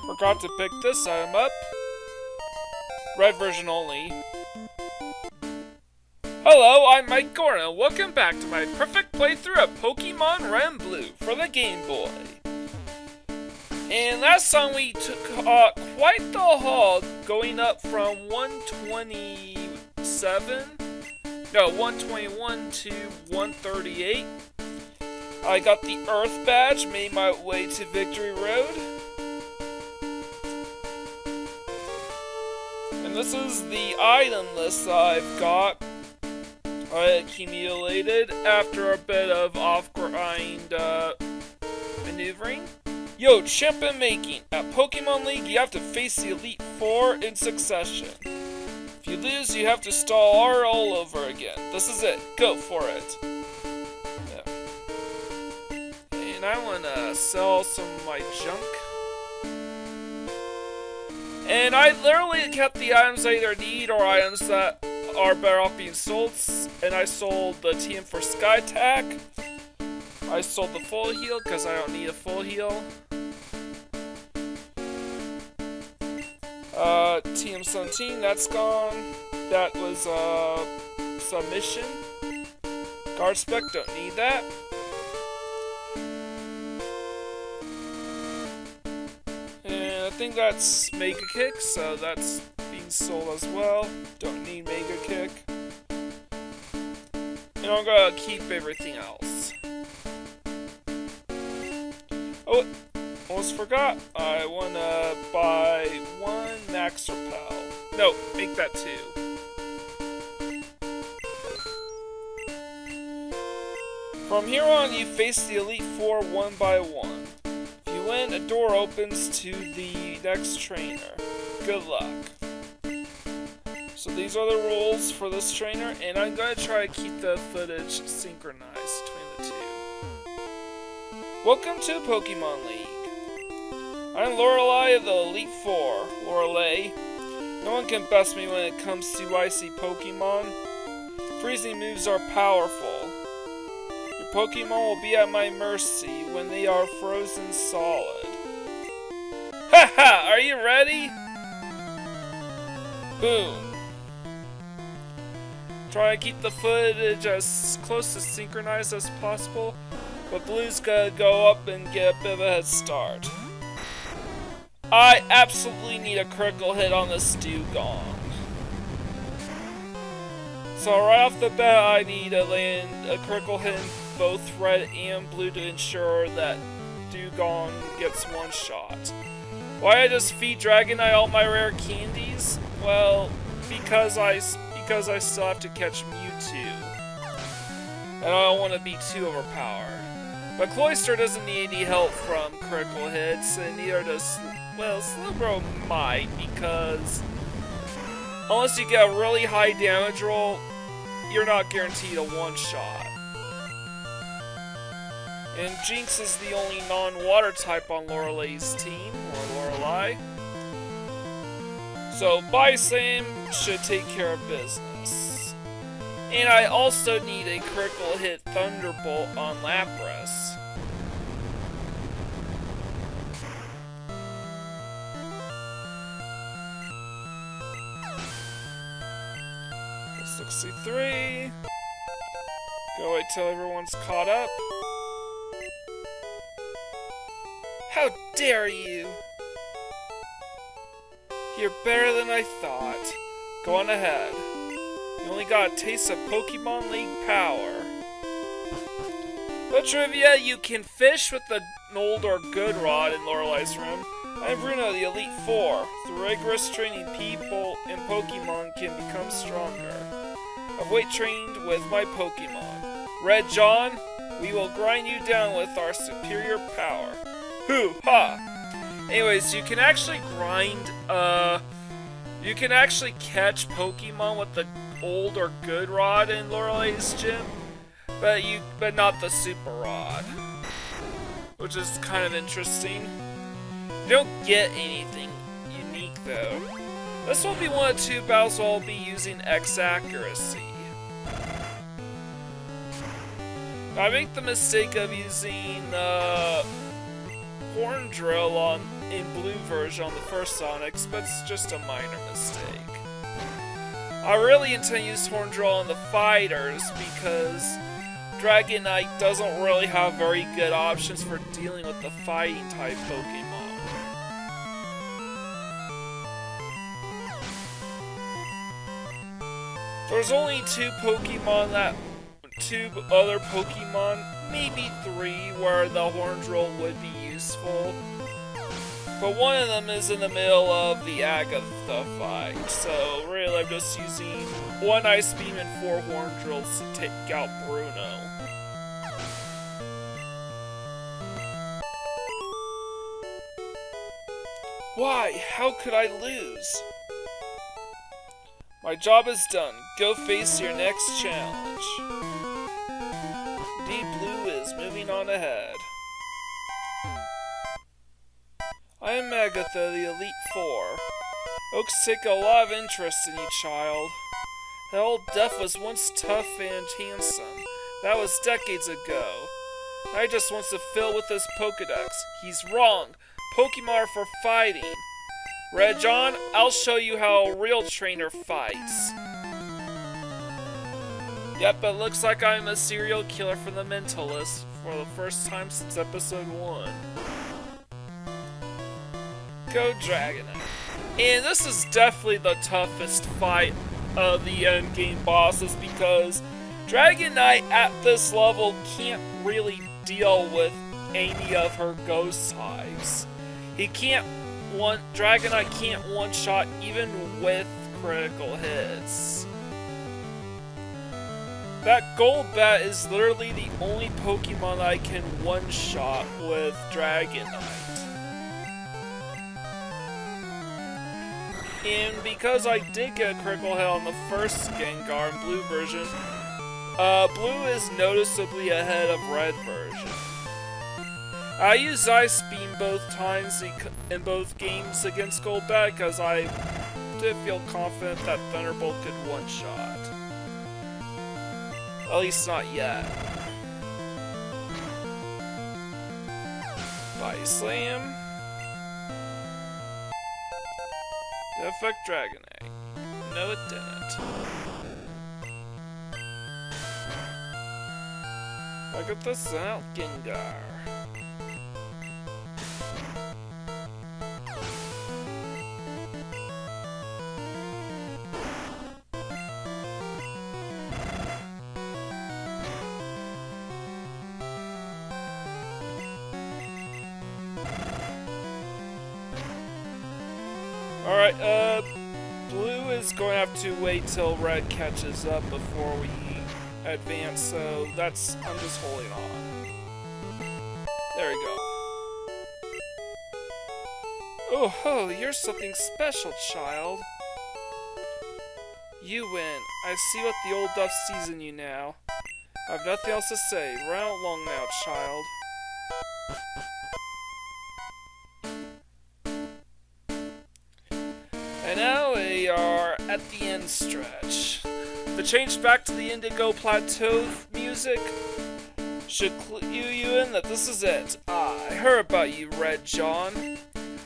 Forgot to pick this item up. Red version only. Hello, I'm Mike Gordon. Welcome back to my perfect playthrough of Pokemon Red and Blue for the Game Boy. And last time we took quite the haul, going up from 121 to 138. I got the Earth Badge, made my way to Victory Road. And this is the item list I've got. I accumulated after a bit of off-grind maneuvering. Yo, champion making. At Pokemon League, you have to face the Elite Four in succession. If you lose, you have to start all over again. This is it. Go for it. Yeah. And I want to sell some of my junk. And I literally kept the items I either need or items that are better off being sold. And I sold the TM for Sky Attack. I sold the full heal because I don't need a full heal. TM17, that's gone. That was a submission. Guard Spec, don't need that. And I think that's Mega Kick, so that's being sold as well. Don't need Mega Kick. And I'm gonna keep everything else. Oh, almost forgot. I wanna buy one Max Repel. No, make that two. From here on, you face the Elite Four one by one. If you win, a door opens to the next trainer. Good luck. So these are the rules for this trainer, and I'm gonna try to keep the footage synchronized between the two. Welcome to Pokemon League. I'm Lorelei of the Elite Four. Lorelei. No one can best me when it comes to icy Pokemon. Freezing moves are powerful. Your Pokemon will be at my mercy when they are frozen solid. Haha! Are you ready? Boom. Try to keep the footage as close to synchronized as possible, but Blue's gonna go up and get a bit of a head start. I absolutely need a critical hit on this Dewgong. So right off the bat, I need to land a critical hit in both Red and Blue to ensure that Dewgong gets one shot. Why I just feed Dragonite all my rare candies? Well, because I still have to catch Mewtwo. And I don't want to be too overpowered. But Cloyster doesn't need any help from critical hits, and neither does, well, Slowbro might, because unless you get a really high damage roll, you're not guaranteed a one-shot. And Jinx is the only non-water type on Lorelei's team, or Lorelei. So Bison should take care of business. And I also need a critical hit Thunderbolt on Lapras. 63. Go wait till everyone's caught up. How dare you! You're better than I thought. Go on ahead. You only got a taste of Pokemon League power. But trivia, you can fish with the Noldor Good Rod in Lorelei's room. I'm Bruno, the Elite Four. Through rigorous training, people and Pokemon can become stronger. I've weight trained with my Pokemon. Red John, we will grind you down with our superior power. Hoo ha! Anyways, you can actually grind, you can actually catch Pokemon with the old or good rod in Lorelei's gym, but not the super rod, which is kind of interesting. You don't get anything unique though. This will be one of two battles where I'll be using X accuracy. I make the mistake of using Horn Drill on in blue version on the first Sonics, but it's just a minor mistake. I really intend to use Horndrill on the fighters because Dragonite doesn't really have very good options for dealing with the fighting type Pokemon. There's only two other Pokemon, maybe three, where the Horndrill would be useful. But one of them is in the middle of the Agatha fight, so really I'm just using one Ice Beam and 4 Horndrills to take out Bruno. Why? How could I lose? My job is done. Go face your next challenge. Deep Blue is moving on ahead. I am Agatha, the Elite Four. Oaks take a lot of interest in you, child. The old Duff was once tough and handsome. That was decades ago. I just wants to fill with his Pokedex. He's wrong. Pokemon are for fighting. Red John, I'll show you how a real trainer fights. Yep, it looks like I'm a serial killer from the Mentalist for the first time since episode 1. Go Dragonite. And this is definitely the toughest fight of the endgame bosses because Dragonite at this level can't really deal with any of her ghost types. Dragonite can't one-shot even with critical hits. That Golbat is literally the only Pokemon I can one-shot with Dragonite. And because I did get a critical hit on the first Gengar in blue version, blue is noticeably ahead of red version. I used Ice Beam both times in both games against Golbat because I did feel confident that Thunderbolt could one-shot. At least not yet. Body Slam. Did it affect Dragonite? No, it didn't. Look at this out, Gengar. Alright, blue is going to have to wait till red catches up before we advance, so I'm just holding on. There we go. Oh ho, you're something special, child. You win. I see what the old Duff sees in you now. I have nothing else to say. Run out long now, child. And now we are at the end stretch. The change back to the Indigo Plateau music should clue you in that this is it. I heard about you, Red John.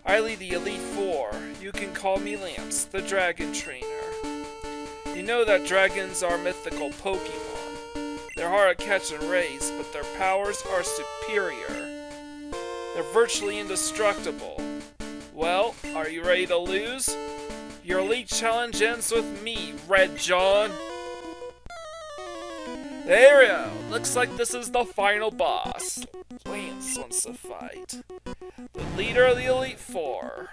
I lead the Elite Four. You can call me Lance, the Dragon Trainer. You know that dragons are mythical Pokemon. They're hard to catch and raise, but their powers are superior. They're virtually indestructible. Well, are you ready to lose? Your Elite Challenge ends with me, Red John. There we go. Looks like this is the final boss. Lance wants to fight. The leader of the Elite Four.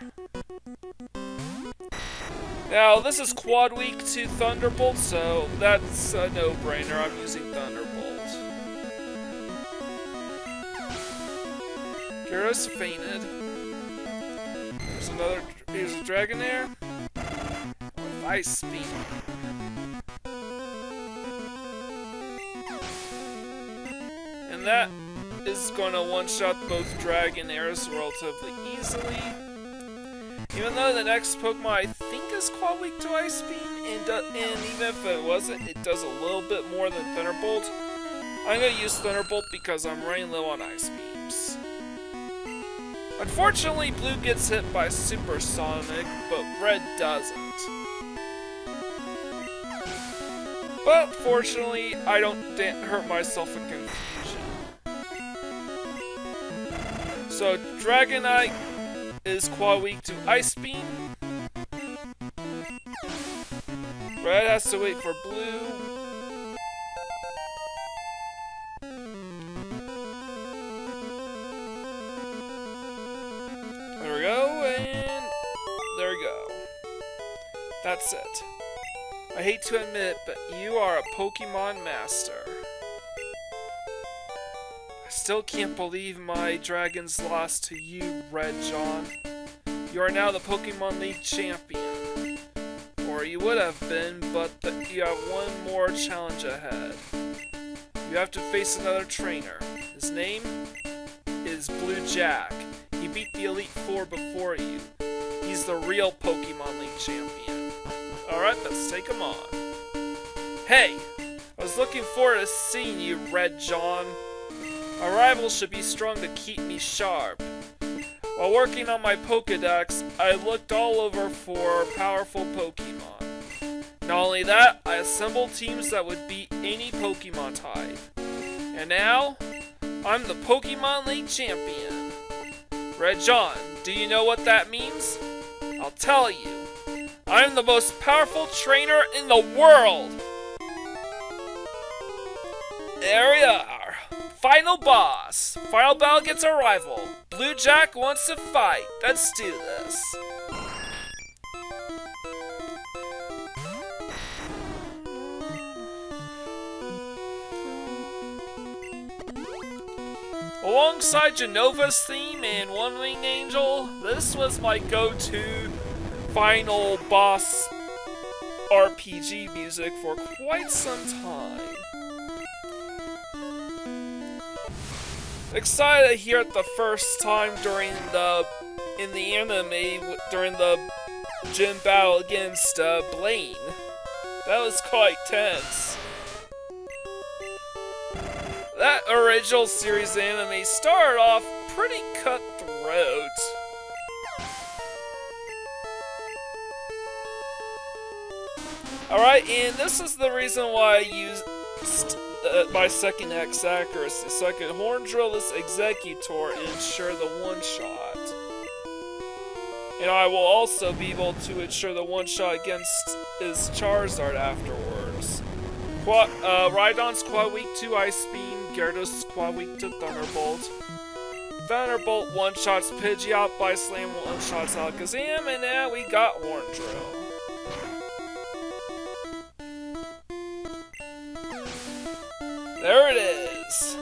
Now, this is Quad Week to Thunderbolt, so that's a no-brainer. I'm using Thunderbolt. Gyarados fainted. Here's a Dragonair. With Ice Beam. And that is going to one-shot both Dragonairs relatively easily. Even though the next Pokemon I think is Quad Weak to Ice Beam, and even if it wasn't, it does a little bit more than Thunderbolt. I'm going to use Thunderbolt because I'm running low on Ice Beams. Unfortunately, Blue gets hit by Supersonic, but Red doesn't. But fortunately, I don't hurt myself in confusion. So Dragonite is quite weak to Ice Beam. Red has to wait for Blue. There we go, and there we go. That's it. I hate to admit it, but you are a Pokemon Master. I still can't believe my dragons lost to you, Red John. You are now the Pokemon League champion. Or you would have been, but you have one more challenge ahead. You have to face another trainer. His name is Blue Jack. He beat the Elite Four before you. He's the real Pokemon League champion. Alright, let's take him on. Hey! I was looking forward to seeing you, Red John. My rival should be strong to keep me sharp. While working on my Pokedex, I looked all over for powerful Pokemon. Not only that, I assembled teams that would beat any Pokemon type. And now, I'm the Pokemon League champion. Red John, do you know what that means? I'll tell you. I'm the most powerful trainer in the world! There we are. Final boss. Final battle against our rival. Blue Jack wants to fight. Let's do this. Alongside Genova's theme and One Wing Angel, this was my go-to final boss RPG music for quite some time. Excited to hear it the first time in the anime during the gym battle against Blaine. That was quite tense. That original series anime started off pretty cutthroat. Alright, and this is the reason why I used my second X accuracy, so I could Horn Drill this Executor and ensure the one-shot. And I will also be able to ensure the one-shot against his Charizard afterwards. Rhydon's quite weak to Ice Beam, Gyarados is quite weak to Thunderbolt. Thunderbolt one-shots Pidgeot, Bite Slam one-shots Alakazam, and now we got Horn Drill. There it is!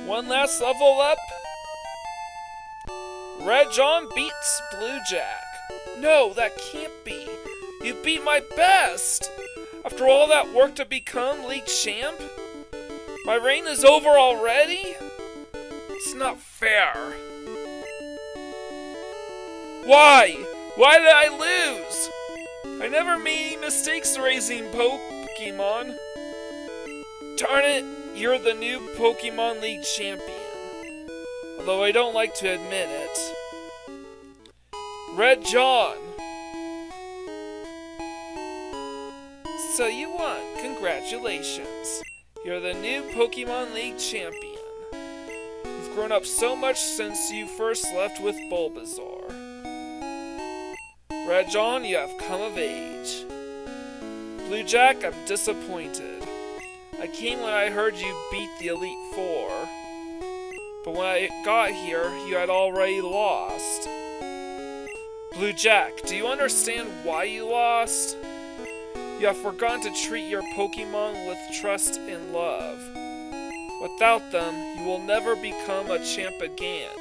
One last level up. Red John beats Blue Jack. No, that can't be. You beat my best! After all that work to become League Champ? My reign is over already? It's not fair. Why? Why did I lose? I never made any mistakes raising Pokemon. Darn it! You're the new Pokemon League champion. Although I don't like to admit it. Red John! So you won. Congratulations. You're the new Pokemon League champion. You've grown up so much since you first left with Bulbasaur. Red John, you have come of age. Blue Jack, I'm disappointed. I came when I heard you beat the Elite Four, but when I got here, you had already lost. Blue Jack, do you understand why you lost? You have forgotten to treat your Pokemon with trust and love. Without them, you will never become a champ again.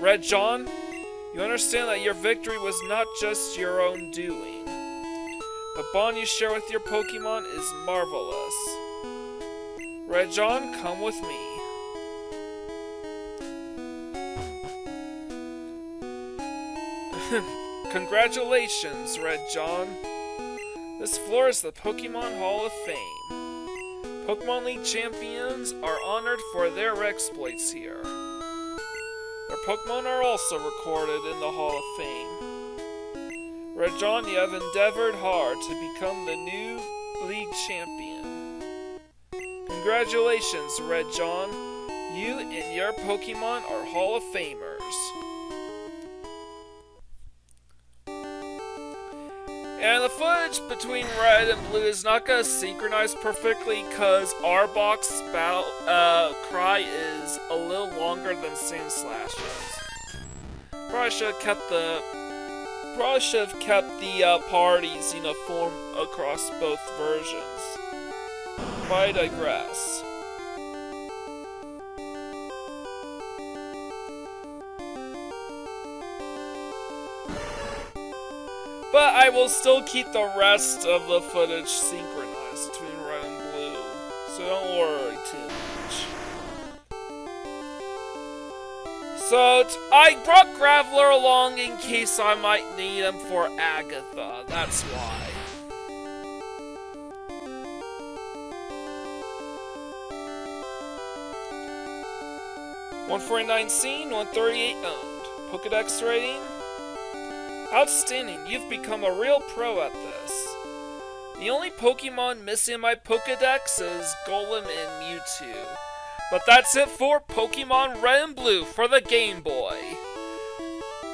Red John, you understand that your victory was not just your own doing. The bond you share with your Pokemon is marvelous. Red John, come with me. Congratulations, Red John. This floor is the Pokemon Hall of Fame. Pokemon League champions are honored for their exploits here. Their Pokemon are also recorded in the Hall of Fame. Red John, you have endeavored hard to become the new league champion. Congratulations, Red John. You and your Pokemon are Hall of Famers. And the footage between Red and Blue is not going to synchronize perfectly because Arbok's cry is a little longer than Sandslash's. Probably should have kept the parties uniform across both versions. But I digress. But I will still keep the rest of the footage synchronized between Red and Blue, so don't worry too much. So, I brought Graveler along in case I might need him for Agatha, that's why. $149 seen, 138 owned. Pokedex rating? Outstanding, you've become a real pro at this. The only Pokemon missing in my Pokedex is Golem and Mewtwo. But that's it for Pokemon Red and Blue for the Game Boy.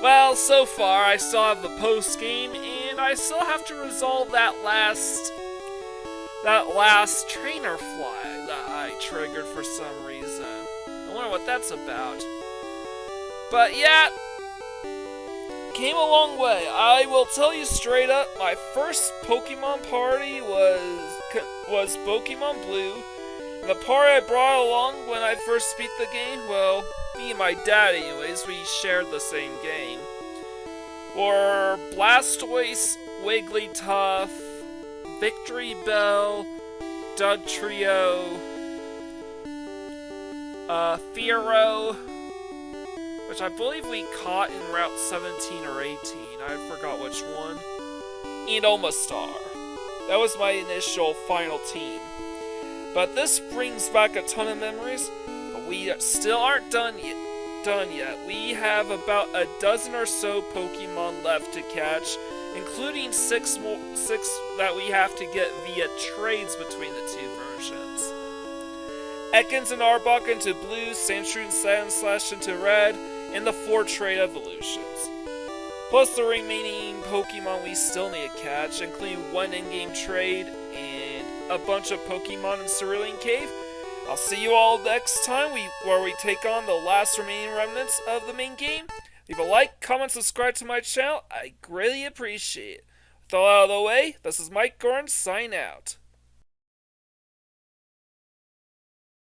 Well, so far I still have the post-game, and I still have to resolve that last trainer fly that I triggered for some reason. I wonder what that's about. But yeah, came a long way. I will tell you straight up, my first Pokemon party was Pokemon Blue. And the party I brought along when I first beat the game, well, me and my dad anyways, we shared the same game, were Blastoise, Wigglytuff, Victory Bell, Dugtrio, Fearow, which I believe we caught in Route 17 or 18, I forgot which one, and Omastar. That was my initial final team. But this brings back a ton of memories, but we still aren't done yet. We have about a dozen or so Pokemon left to catch, including six that we have to get via trades between the two versions. Ekans and Arbok into Blue, Sandshrew and Sandslash into Red, and the 4 trade evolutions. Plus the remaining Pokemon we still need to catch, including 1 in-game trade and a bunch of Pokemon in Cerulean Cave. I'll see you all next time where we take on the last remaining remnants of the main game. Leave a like, comment, subscribe to my channel. I greatly appreciate it. With all out of the way, this is Mike Gordon, sign out.